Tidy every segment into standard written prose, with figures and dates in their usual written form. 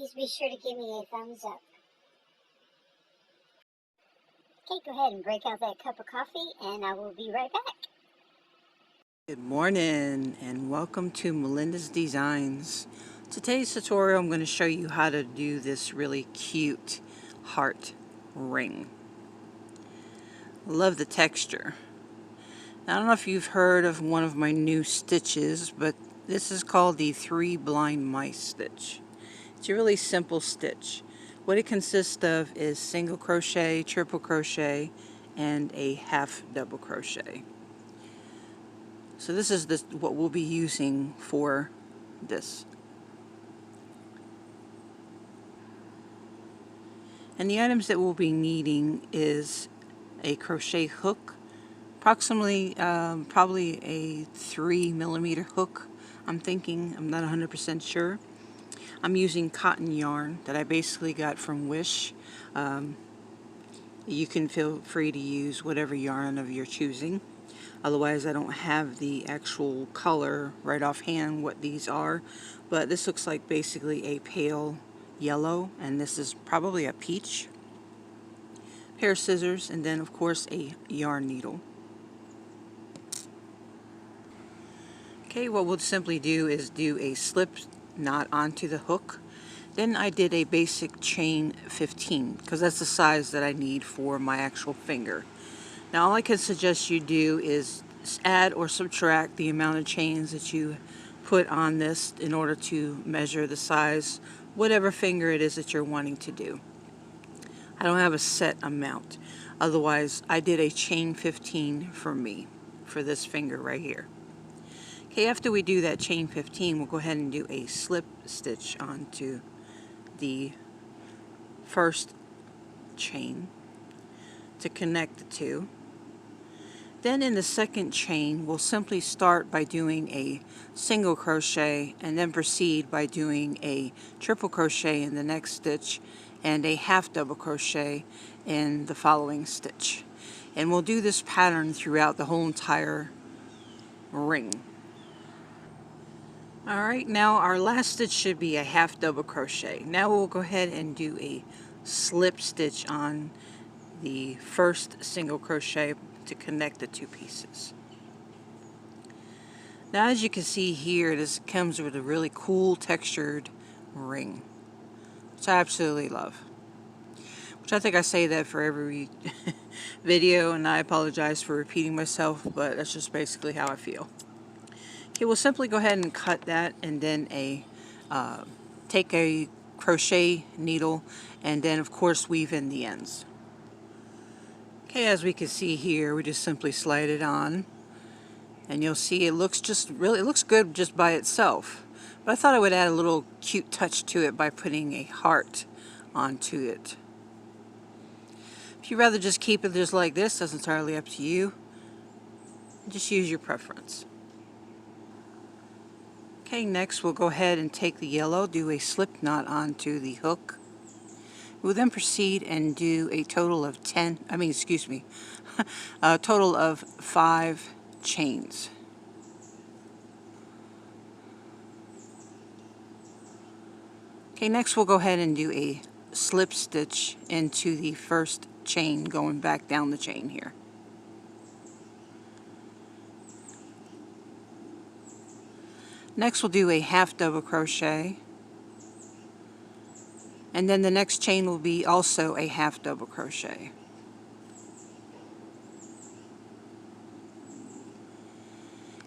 please be sure to give me a thumbs up. Okay, go ahead and break out that cup of coffee and I will be right back. Good morning and welcome to Melinda's Designs. Today's tutorial I'm going to show you how to do this really cute heart ring. Love the texture. Now, I don't know if you've heard of one of my new stitches, but this is called the 3 blind mice stitch. It's a really simple stitch. What it consists of is single crochet, triple crochet, and a half double crochet. So this is what we'll be using for this. And the items that we'll be needing is a crochet hook, approximately probably a 3mm hook. I'm thinking, I'm not 100% sure. I'm using cotton yarn that I basically got from Wish. You can feel free to use whatever yarn of your choosing. Otherwise, I don't have the actual color right offhand what these are, but this looks like basically a pale yellow, and this is probably a peach. A pair of scissors, and then of course a yarn needle. Okay, what we'll simply do is do a slip knot onto the hook. Then I did a basic chain 15 because that's the size that I need for my actual finger. Now, all I can suggest you do is add or subtract the amount of chains that you put on this in order to measure the size, whatever finger it is that you're wanting to do. I don't have a set amount. Otherwise, I did a chain 15 for me, for this finger right here. Okay, after we do that chain 15, we'll go ahead and do a slip stitch onto the first chain to connect the two. Then in the second chain, we'll simply start by doing a single crochet and then proceed by doing a triple crochet in the next stitch and a half double crochet in the following stitch. And we'll do this pattern throughout the whole entire ring. Alright, now our last stitch should be a half double crochet. Now we'll go ahead and do a slip stitch on the first single crochet to connect the two pieces. Now, as you can see here, this comes with a really cool textured ring, which I absolutely love. Which I think I say that for every video, and I apologize for repeating myself, but that's just basically how I feel. Okay, we'll simply go ahead and cut that, and then take a crochet needle, and then of course weave in the ends. Okay, as we can see here, we just simply slide it on, and you'll see it looks good just by itself. But I thought I would add a little cute touch to it by putting a heart onto it. If you'd rather just keep it just like this, that's entirely up to you. Just use your preference. Okay, next we'll go ahead and take the yellow, do a slip knot onto the hook. We'll then proceed and do a total of a total of 5 chains. Okay, next we'll go ahead and do a slip stitch into the first chain going back down the chain here. Next we'll do a half double crochet. And then the next chain will be also a half double crochet.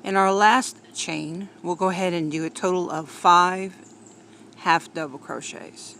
In our last chain, we'll go ahead and do a total of 5 half double crochets.